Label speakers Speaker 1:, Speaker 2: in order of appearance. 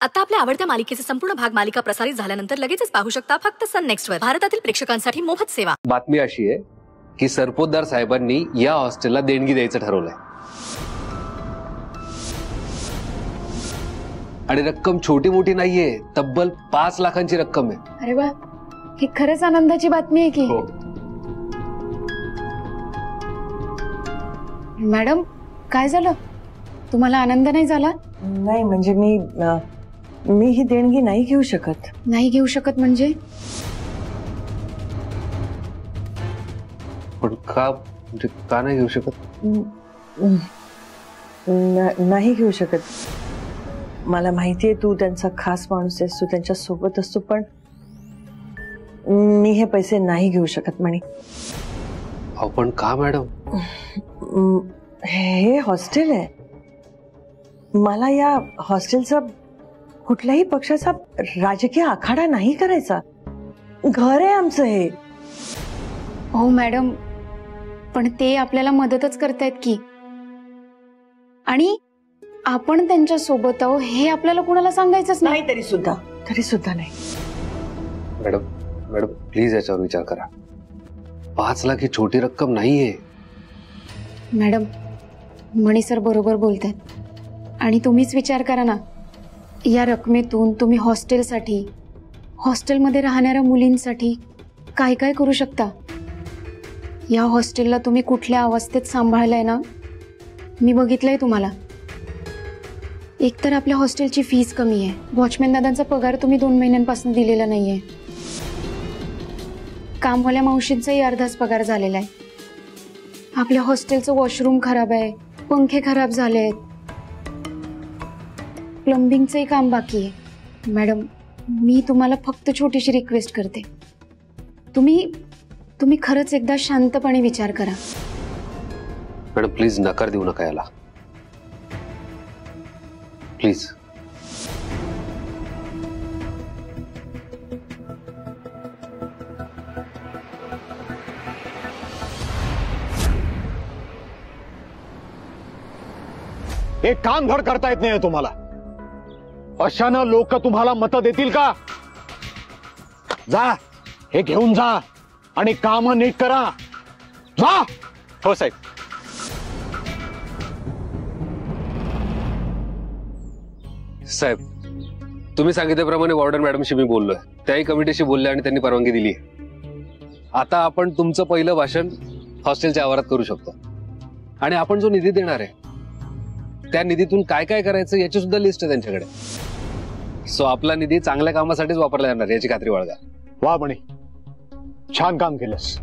Speaker 1: आता आपल्या आवडत्या मालिकेचे संपूर्ण भाग मालिका प्रसारित झाल्यानंतर लगेचच पाहू शकता फक्त सन नेक्स्ट वर। भारतातील प्रेक्षकांसाठी मोफत सेवा।
Speaker 2: बातमी अशी आहे की सरपोतदार साहेबांनी या हॉस्टेलला देणगी द्यायचं ठरवलंय आणि रक्कम छोटी मोठी नाहीये, तब्बल 5 लाखांची रक्कम आहे।
Speaker 3: अरे वा, ही खरंच आनंदाची बातमी आहे की।
Speaker 2: हो।
Speaker 3: मॅडम, काय झालं? तुम्हाला आनंद नाही झाला?
Speaker 4: नाही, म्हणजे मी ही देणगी नाही घेऊ शकत।
Speaker 3: नाही घेऊ शकत म्हणजे?
Speaker 2: पण का, म्हणजे का नाही घेऊ शकत?
Speaker 4: नाही घेऊ शकत। मला माहितीये तू त्यांचा खास माणूस आहेस, तू त्यांच्या सोबत असतो, पण मी हे पैसे नाही घेऊ शकत म्हणे।
Speaker 2: आपण का मॅडम?
Speaker 4: हे हॉस्टेल आहे, मला या हॉस्टेलचा कुठल्याही पक्षाचा राजकीय आखाडा नाही करायचा। घर आहे आमचं हे।
Speaker 3: हो मॅडम, पण ते आपल्याला मदतच करतायत की, आणि आपण त्यांच्या सोबत आहोत हे आपल्याला कुणाला सांगायचंच नाही।
Speaker 4: तरी सुद्धा नाही।
Speaker 2: मॅडम प्लीज याच्यावर विचार करा। 5 लाख ही छोटी रक्कम नाहीये।
Speaker 3: मॅडम, मणी सर बरोबर बोलतात, आणि तुम्हीच विचार करा ना, या रकमेतून तुम्ही हॉस्टेलसाठी, हॉस्टेलमध्ये राहणाऱ्या मुलींसाठी काय काय करू शकता। या हॉस्टेलला तुम्ही कुठल्या अवस्थेत सांभाळलाय ना, मी बघितलंय तुम्हाला। एकतर आपल्या हॉस्टेलची फीस कमी आहे, वॉचमॅन दादांचा पगार तुम्ही 2 महिन्यांपासून दिलेला नाहीये, कामवाल्या मावशींचाही अर्धाच पगार झालेला आहे, आपल्या हॉस्टेलचं वॉशरूम खराब आहे, पंखे खराब झाले आहेत, प्लंबिंगचंही काम बाकी आहे। मॅडम, मी तुम्हाला फक्त छोटीशी रिक्वेस्ट करते, तुम्ही खरंच एकदा शांतपणे विचार करा।
Speaker 2: मॅडम प्लीज नकार देऊ नका याला, प्लीज।
Speaker 5: एक काम धड करता येत नाही तुम्हाला? अशानं लोक तुम्हाला मतं देतील का? जा, हे घेऊन जा आणि काम नीट करा। जा।
Speaker 6: हो साहेब।
Speaker 2: साहेब, तुम्ही सांगितल्याप्रमाणे वॉर्डन मॅडमशी मी बोललोय, त्याही कमिटीशी बोलले आणि त्यांनी परवानगी दिली। आता आपण तुमचं पहिलं भाषण हॉस्टेलच्या आवारात करू शकतो, आणि आपण जो निधी देणार आहे त्या निधीतून काय काय करायचं याची सुद्धा लिस्ट आहे त्यांच्याकडे। सो आपला निधी चांगल्या कामासाठीच वापरला जाणार याची खात्री बाळगा।
Speaker 5: वा म्हणे, छान काम केलंस।